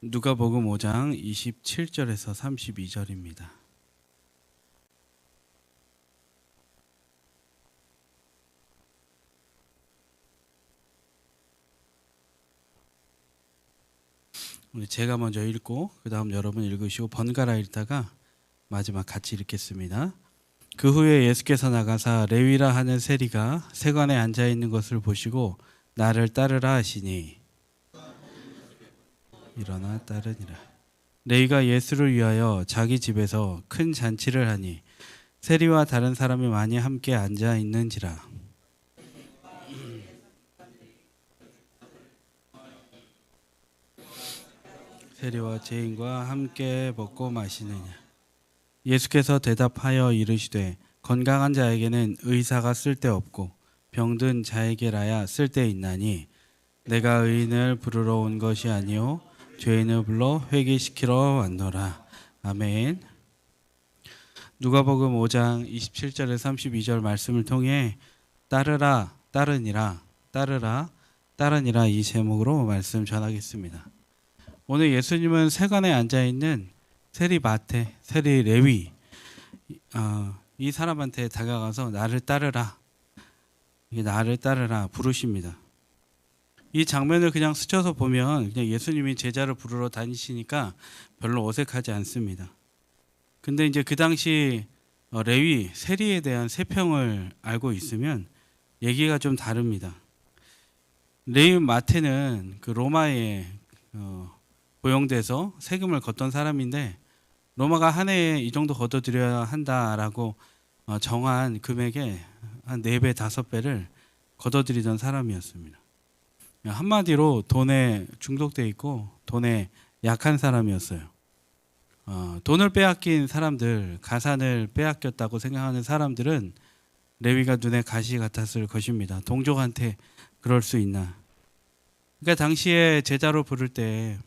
누가복음 5장 27절에서 32절입니다. 제가 먼저 읽고 그 다음 여러분 읽으시고 번갈아 읽다가 마지막 같이 읽겠습니다. 그 후에 예수께서 나가사 레위라 하는 세리가 세관에 앉아 있는 것을 보시고 나를 따르라 하시니 일어나 따르니라. 레위가 예수를 위하여 자기 집에서 큰 잔치를 하니 세리와 다른 사람이 많이 함께 앉아 있는지라. 세리와 죄인과 함께 먹고 마시느냐. 예수께서 대답하여 이르시되 건강한 자에게는 의사가 쓸데없고 병든 자에게라야 쓸데있나니 내가 의인을 부르러 온 것이 아니요 죄인을 불러 회개시키러 왔노라. 아멘. 누가복음 5장 27절에서 32절 말씀을 통해 따르라 따르니라 따르라 따르니라 이 제목으로 말씀 전하겠습니다. 오늘 예수님은 세관에 앉아있는 세리 마태, 세리 레위 이 사람한테 다가가서 나를 따르라 부르십니다. 이 장면을 그냥 스쳐서 보면 그냥 예수님이 제자를 부르러 다니시니까 별로 어색하지 않습니다. 근데 이제 그 당시 레위, 세리에 대한 세평을 알고 있으면 얘기가 좀 다릅니다. 레위 마태는 그 로마에 고용돼서 세금을 걷던 사람인데 로마가 한 해에 이 정도 걷어들여야 한다라고 정한 금액의 한 4배, 5배를 걷어들이던 사람이었습니다. 한마디로 돈에 중독돼 있고 돈에 약한 사람이었어요. 돈을 빼앗긴 사람들, 가산을 빼앗겼다고 생각하는 사람들은 레위가 눈에 가시 같았을 것입니다. 동족한테 그럴 수 있나. 그러니까 당시에 제자로 부를 때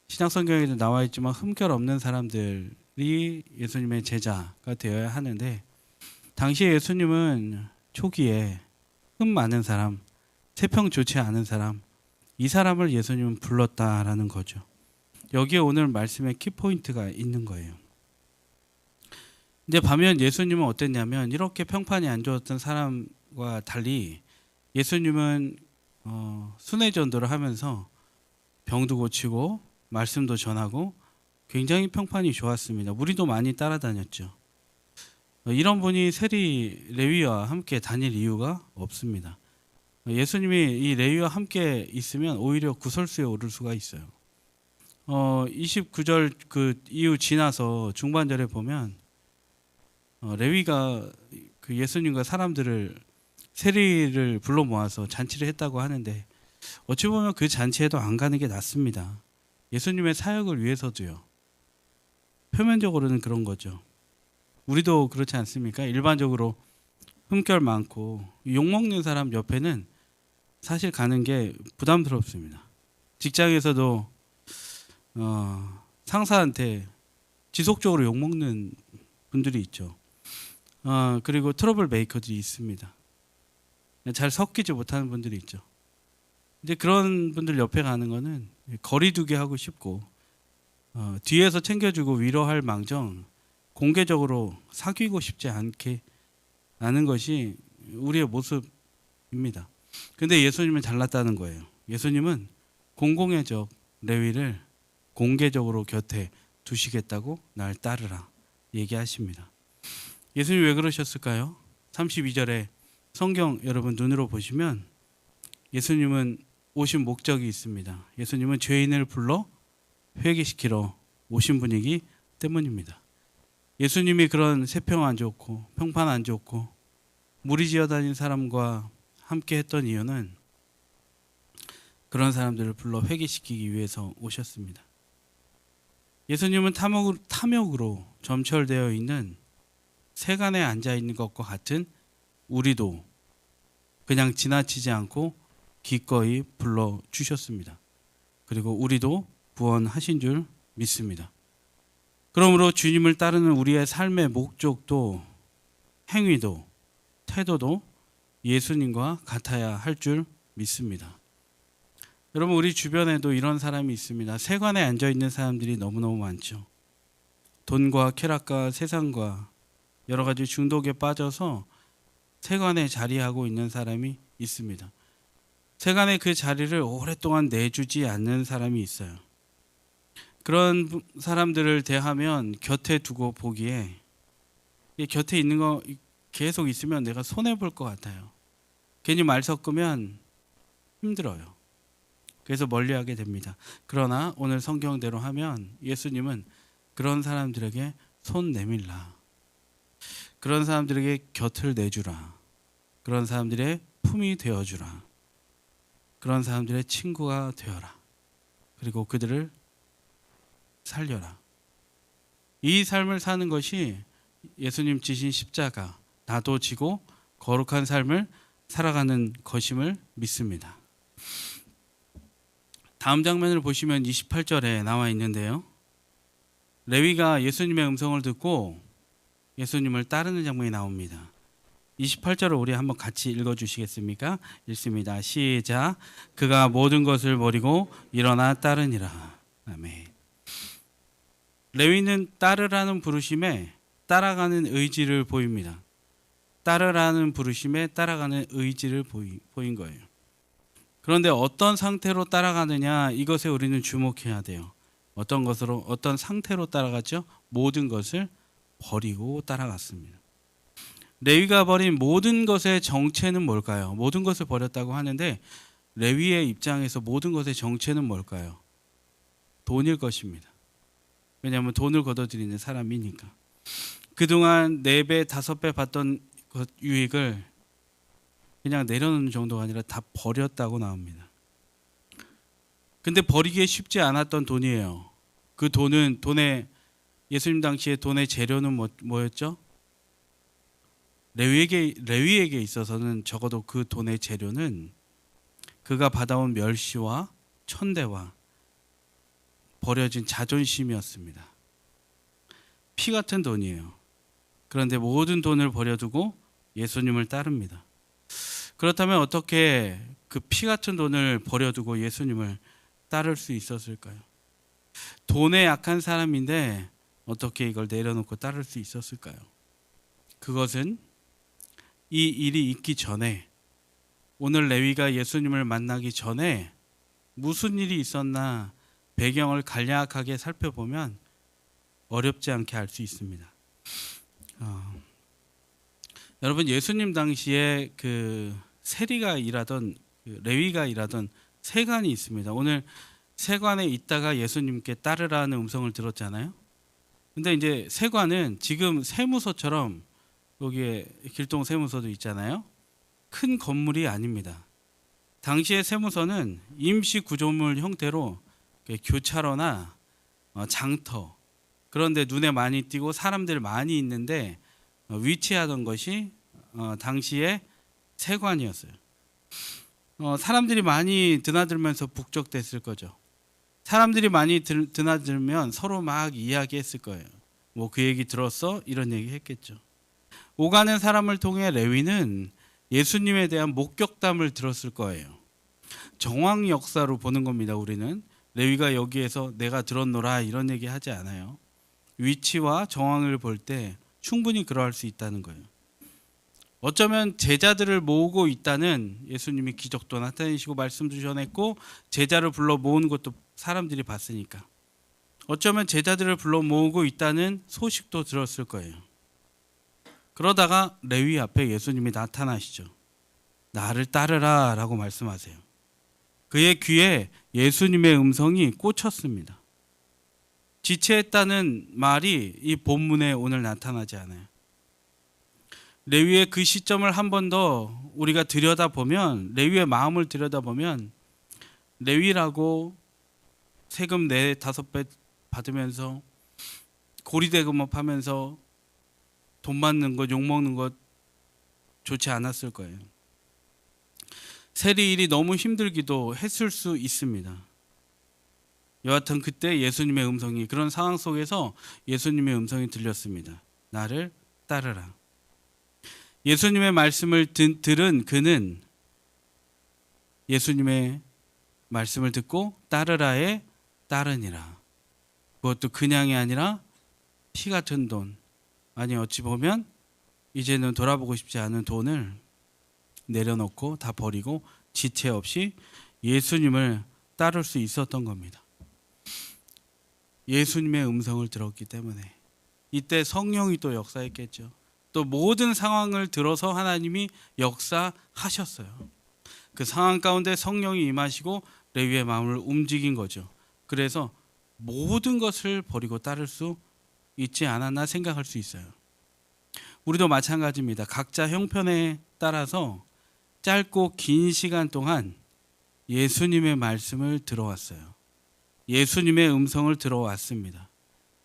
신약성경에도 나와 있지만 흠결 없는 사람들이 예수님의 제자가 되어야 하는데 당시에 예수님은 초기에 흠 많은 사람, 세평 좋지 않은 사람, 이 사람을 예수님은 불렀다라는 거죠. 여기에 오늘 말씀의 키포인트가 있는 거예요. 근데 반면 예수님은 어땠냐면 이렇게 평판이 안 좋았던 사람과 달리 예수님은 순회 전도를 하면서 병도 고치고 말씀도 전하고 굉장히 평판이 좋았습니다. 무리도 많이 따라다녔죠. 이런 분이 세리 레위와 함께 다닐 이유가 없습니다. 예수님이 이 레위와 함께 있으면 오히려 구설수에 오를 수가 있어요. 29절 그 이후 지나서 중반절에 보면 레위가 그 예수님과 사람들을 세리를 불러 모아서 잔치를 했다고 하는데 어찌 보면 그 잔치에도 안 가는 게 낫습니다. 예수님의 사역을 위해서도요. 표면적으로는 그런 거죠. 우리도 그렇지 않습니까? 일반적으로 흠결 많고 욕먹는 사람 옆에는 사실 가는 게 부담스럽습니다. 직장에서도 상사한테 지속적으로 욕먹는 분들이 있죠. 그리고 트러블 메이커들이 있습니다. 잘 섞이지 못하는 분들이 있죠. 이제 그런 분들 옆에 가는 거는 거리두기 하고 싶고 뒤에서 챙겨주고 위로할 망정 공개적으로 사귀고 싶지 않게 하는 것이 우리의 모습입니다. 근데 예수님은 잘났다는 거예요. 예수님은 공공의적 레위를 공개적으로 곁에 두시겠다고 날 따르라 얘기하십니다. 예수님이 왜 그러셨을까요? 32절에 성경 여러분 눈으로 보시면 예수님은 오신 목적이 있습니다. 예수님은 죄인을 불러 회개시키러 오신 분이기 때문입니다. 예수님이 그런 세평 안 좋고 평판 안 좋고 무리지어 다닌 사람과 함께 했던 이유는 그런 사람들을 불러 회개시키기 위해서 오셨습니다. 예수님은 탐욕으로 점철되어 있는 세간에 앉아 있는 것과 같은 우리도 그냥 지나치지 않고 기꺼이 불러주셨습니다. 그리고 우리도 구원하신 줄 믿습니다. 그러므로 주님을 따르는 우리의 삶의 목적도 행위도 태도도 예수님과 같아야 할 줄 믿습니다. 여러분 우리 주변에도 이런 사람이 있습니다. 세관에 앉아 있는 사람들이 너무너무 많죠. 돈과 쾌락과 세상과 여러 가지 중독에 빠져서 세관에 자리하고 있는 사람이 있습니다. 세간에 그 자리를 오랫동안 내주지 않는 사람이 있어요. 그런 사람들을 대하면 곁에 두고 보기에 곁에 있는 거 계속 있으면 내가 손해 볼 것 같아요. 괜히 말 섞으면 힘들어요. 그래서 멀리하게 됩니다. 그러나 오늘 성경대로 하면 예수님은 그런 사람들에게 손 내밀라. 그런 사람들에게 곁을 내주라. 그런 사람들의 품이 되어주라. 그런 사람들의 친구가 되어라. 그리고 그들을 살려라. 이 삶을 사는 것이 예수님 지신 십자가, 나도 지고 거룩한 삶을 살아가는 것임을 믿습니다. 다음 장면을 보시면 28절에 나와 있는데요. 레위가 예수님의 음성을 듣고 예수님을 따르는 장면이 나옵니다. 28절을 우리 한번 같이 읽어주시겠습니까? 읽습니다. 시작. 그가 모든 것을 버리고 일어나 따르니라. 아멘. 레위는 따르라는 부르심에 따라가는 의지를 보입니다. 따르라는 부르심에 따라가는 의지를 보인 거예요. 그런데 어떤 상태로 따라가느냐, 이것에 우리는 주목해야 돼요. 어떤 상태로 따라갔죠? 모든 것을 버리고 따라갔습니다. 레위가 버린 모든 것의 정체는 뭘까요? 모든 것을 버렸다고 하는데 레위의 입장에서 모든 것의 정체는 뭘까요? 돈일 것입니다. 왜냐하면 돈을 걷어들이는 사람이니까. 그동안 4배, 5배 받던 그 유익을 그냥 내려놓는 정도가 아니라 다 버렸다고 나옵니다. 근데 버리기 쉽지 않았던 돈이에요. 그 돈은 예수님 당시에 돈의 재료는 뭐였죠? 레위에게 있어서는 적어도 그 돈의 재료는 그가 받아온 멸시와 천대와 버려진 자존심이었습니다. 피 같은 돈이에요. 그런데 모든 돈을 버려두고 예수님을 따릅니다. 그렇다면 어떻게 그 피 같은 돈을 버려두고 예수님을 따를 수 있었을까요? 돈에 약한 사람인데 어떻게 이걸 내려놓고 따를 수 있었을까요? 그것은 이 일이 있기 전에, 오늘 레위가 예수님을 만나기 전에 무슨 일이 있었나 배경을 간략하게 살펴보면 어렵지 않게 알 수 있습니다. 여러분, 예수님 당시에 그 세리가 일하던 레위가 일하던 세관이 있습니다. 오늘 세관에 있다가 예수님께 따르라는 음성을 들었잖아요. 근데 이제 세관은 지금 세무서처럼 여기에 길동 세무서도 있잖아요. 큰 건물이 아닙니다. 당시의 세무서는 임시 구조물 형태로 교차로나 장터, 그런데 눈에 많이 띄고 사람들 많이 있는데 위치하던 것이 당시의 세관이었어요. 사람들이 많이 드나들면서 북적댔을 거죠. 사람들이 많이 드나들면 서로 막 이야기했을 거예요. 뭐 그 얘기 들었어? 이런 얘기 했겠죠. 오가는 사람을 통해 레위는 예수님에 대한 목격담을 들었을 거예요. 정황 역사로 보는 겁니다. 우리는 레위가 여기에서 내가 들었노라 이런 얘기 하지 않아요. 위치와 정황을 볼 때 충분히 그러할 수 있다는 거예요. 어쩌면 제자들을 모으고 있다는, 예수님이 기적도 나타내시고 말씀도 전했고 제자를 불러 모으는 것도 사람들이 봤으니까 어쩌면 제자들을 불러 모으고 있다는 소식도 들었을 거예요. 그러다가 레위 앞에 예수님이 나타나시죠. 나를 따르라 라고 말씀하세요. 그의 귀에 예수님의 음성이 꽂혔습니다. 지체했다는 말이 이 본문에 오늘 나타나지 않아요. 레위의 그 시점을 한 번 더 우리가 들여다보면, 레위의 마음을 들여다보면 레위라고 세금 4-5배 받으면서 고리대금업하면서 돈 받는 것, 욕먹는 것 좋지 않았을 거예요. 세리 일이 너무 힘들기도 했을 수 있습니다. 여하튼 그때 예수님의 음성이, 그런 상황 속에서 예수님의 음성이 들렸습니다. 나를 따르라. 예수님의 말씀을 들은 그는 예수님의 말씀을 듣고 따르라에 따르니라. 그것도 그냥이 아니라 피 같은 돈, 아니 어찌 보면 이제는 돌아보고 싶지 않은 돈을 내려놓고 다 버리고 지체 없이 예수님을 따를 수 있었던 겁니다. 예수님의 음성을 들었기 때문에. 이때 성령이 또 역사했겠죠. 또 모든 상황을 들어서 하나님이 역사하셨어요. 그 상황 가운데 성령이 임하시고 레위의 마음을 움직인 거죠. 그래서 모든 것을 버리고 따를 수 있지 않았나 생각할 수 있어요. 우리도 마찬가지입니다. 각자 형편에 따라서 짧고 긴 시간 동안 예수님의 말씀을 들어왔어요. 예수님의 음성을 들어왔습니다.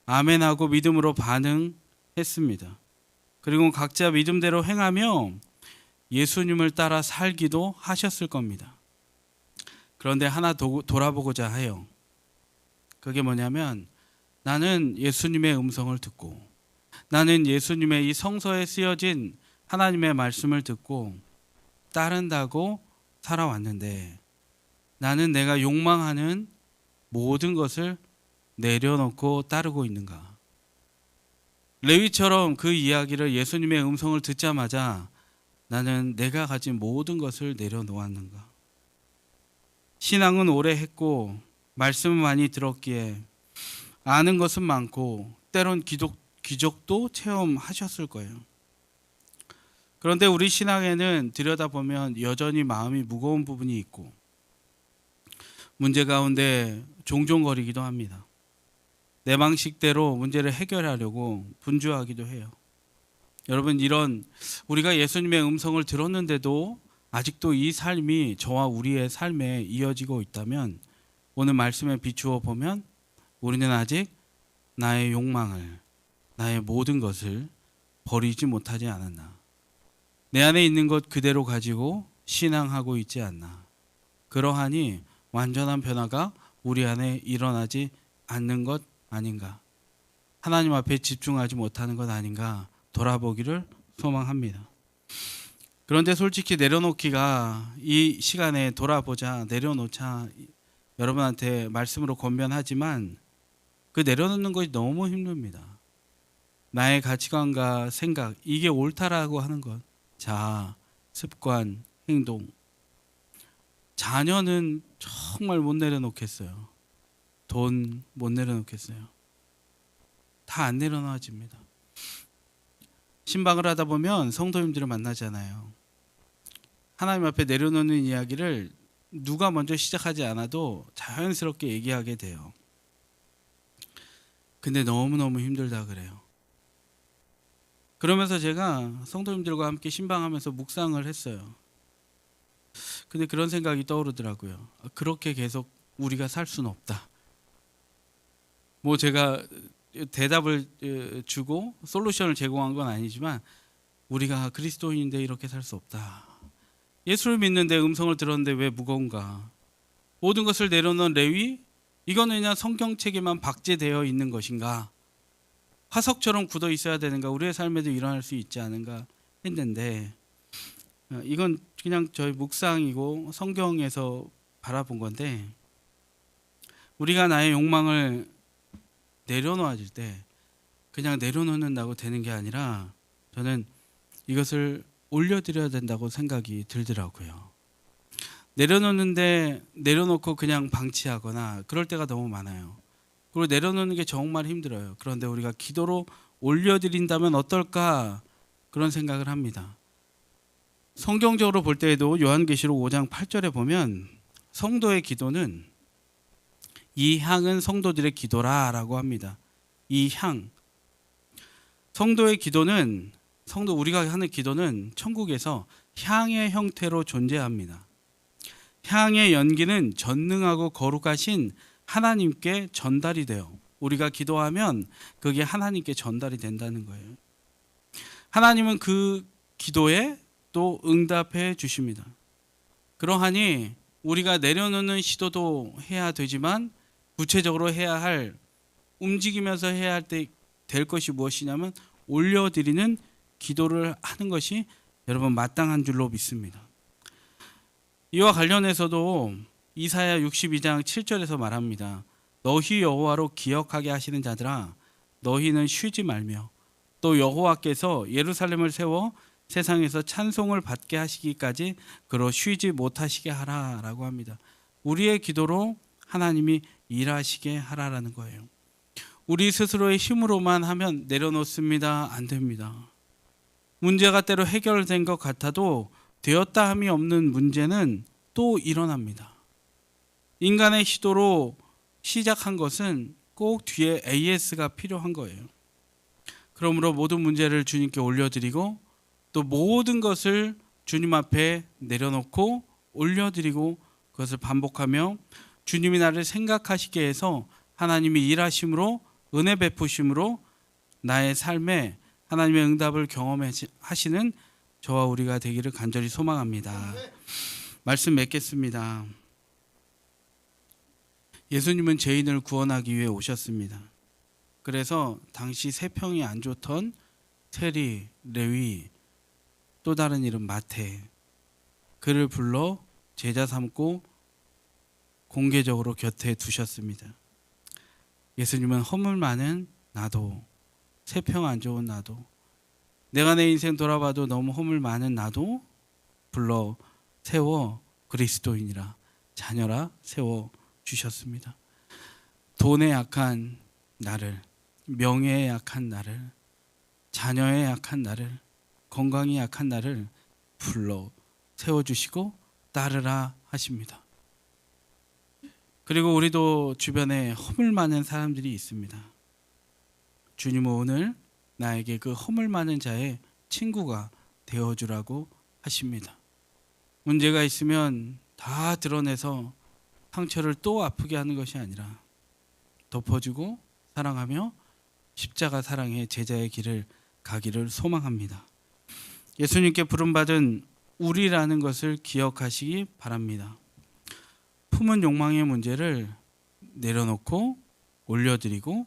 아멘하고 믿음으로 반응했습니다. 그리고 각자 믿음대로 행하며 예수님을 따라 살기도 하셨을 겁니다. 그런데 하나 돌아보고자 해요. 그게 뭐냐면 나는 예수님의 음성을 듣고 나는 예수님의 이 성서에 쓰여진 하나님의 말씀을 듣고 따른다고 살아왔는데 나는 내가 욕망하는 모든 것을 내려놓고 따르고 있는가? 레위처럼 그 이야기를 예수님의 음성을 듣자마자 나는 내가 가진 모든 것을 내려놓았는가? 신앙은 오래 했고 말씀을 많이 들었기에 아는 것은 많고 때론 기적도 체험하셨을 거예요. 그런데 우리 신앙에는 들여다보면 여전히 마음이 무거운 부분이 있고 문제 가운데 종종거리기도 합니다. 내 방식대로 문제를 해결하려고 분주하기도 해요. 여러분, 이런 우리가 예수님의 음성을 들었는데도 아직도 이 삶이 저와 우리의 삶에 이어지고 있다면 오늘 말씀에 비추어 보면 우리는 아직 나의 욕망을, 나의 모든 것을 버리지 못하지 않았나. 내 안에 있는 것 그대로 가지고 신앙하고 있지 않나. 그러하니 완전한 변화가 우리 안에 일어나지 않는 것 아닌가. 하나님 앞에 집중하지 못하는 것 아닌가 돌아보기를 소망합니다. 그런데 솔직히 내려놓기가 이 시간에 돌아보자, 내려놓자 여러분한테 말씀으로 권면하지만 그 내려놓는 것이 너무 힘듭니다. 나의 가치관과 생각, 이게 옳다라고 하는 것, 자아, 습관, 행동. 자녀는 정말 못 내려놓겠어요. 돈 못 내려놓겠어요. 다 안 내려놔집니다. 신방을 하다 보면 성도님들을 만나잖아요. 하나님 앞에 내려놓는 이야기를 누가 먼저 시작하지 않아도 자연스럽게 얘기하게 돼요. 근데 너무너무 힘들다 그래요. 그러면서 제가 성도님들과 함께 신방하면서 묵상을 했어요. 근데 그런 생각이 떠오르더라고요. 그렇게 계속 우리가 살 수는 없다. 뭐 제가 대답을 주고 솔루션을 제공한 건 아니지만 우리가 그리스도인인데 이렇게 살 수 없다. 예수를 믿는데 음성을 들었는데 왜 무거운가? 모든 것을 내려놓은 레위? 이거는 그냥 성경책에만 박제되어 있는 것인가? 화석처럼 굳어 있어야 되는가? 우리의 삶에도 일어날 수 있지 않은가 했는데 이건 그냥 저희 묵상이고 성경에서 바라본 건데 우리가 나의 욕망을 내려놓아질 때 그냥 내려놓는다고 되는 게 아니라 저는 이것을 올려드려야 된다고 생각이 들더라고요. 내려놓는데 내려놓고 그냥 방치하거나 그럴 때가 너무 많아요. 그리고 내려놓는 게 정말 힘들어요. 그런데 우리가 기도로 올려드린다면 어떨까 그런 생각을 합니다. 성경적으로 볼 때에도 요한계시록 5장 8절에 보면 성도의 기도는 이 향은 성도들의 기도라라고 합니다. 이 향. 성도의 기도는 우리가 하는 기도는 천국에서 향의 형태로 존재합니다. 향의 연기는 전능하고 거룩하신 하나님께 전달이 돼요. 우리가 기도하면 그게 하나님께 전달이 된다는 거예요. 하나님은 그 기도에 또 응답해 주십니다. 그러하니 우리가 내려놓는 시도도 해야 되지만 구체적으로 해야 할, 움직이면서 해야 할 때 될 것이 무엇이냐면 올려드리는 기도를 하는 것이 여러분 마땅한 줄로 믿습니다. 이와 관련해서도 이사야 62장 7절에서 말합니다. 너희 여호와로 기억하게 하시는 자들아 너희는 쉬지 말며 또 여호와께서 예루살렘을 세워 세상에서 찬송을 받게 하시기까지 그로 쉬지 못하시게 하라라고 합니다. 우리의 기도로 하나님이 일하시게 하라라는 거예요. 우리 스스로의 힘으로만 하면 내려놓습니다. 안 됩니다. 문제가 때로 해결된 것 같아도 되었다 함이 없는 문제는 또 일어납니다. 인간의 시도로 시작한 것은 꼭 뒤에 AS가 필요한 거예요. 그러므로 모든 문제를 주님께 올려드리고 또 모든 것을 주님 앞에 내려놓고 올려드리고 그것을 반복하며 주님이 나를 생각하시게 해서 하나님이 일하심으로 은혜 베푸심으로 나의 삶에 하나님의 응답을 경험하시는 저와 우리가 되기를 간절히 소망합니다. 말씀 맺겠습니다. 예수님은 죄인을 구원하기 위해 오셨습니다. 그래서 당시 세평이 안 좋던 세리, 레위, 또 다른 이름 마태 그를 불러 제자 삼고 공개적으로 곁에 두셨습니다. 예수님은 허물 많은 나도, 세평 안 좋은 나도, 내가 내 인생 돌아봐도 너무 허물 많은 나도 불러 세워 그리스도인이라 자녀라 세워 주셨습니다. 돈에 약한 나를, 명예에 약한 나를, 자녀에 약한 나를, 건강에 약한 나를 불러 세워주시고 따르라 하십니다. 그리고 우리도 주변에 허물 많은 사람들이 있습니다. 주님은 오늘 나에게 그 허물 많은 자의 친구가 되어주라고 하십니다. 문제가 있으면 다 드러내서 상처를 또 아프게 하는 것이 아니라 덮어주고 사랑하며 십자가 사랑의 제자의 길을 가기를 소망합니다. 예수님께 부름받은 우리라는 것을 기억하시기 바랍니다. 품은 욕망의 문제를 내려놓고 올려드리고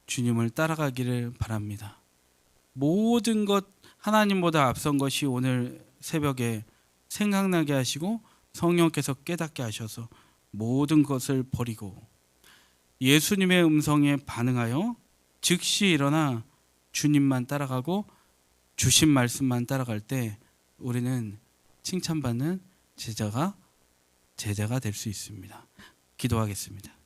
주님을 따라가기를 바랍니다. 모든 것 하나님보다 앞선 것이 오늘 새벽에 생각나게 하시고 성령께서 깨닫게 하셔서 모든 것을 버리고 예수님의 음성에 반응하여 즉시 일어나 주님만 따라가고 주신 말씀만 따라갈 때 우리는 칭찬받는 제자가 될 수 있습니다. 기도하겠습니다.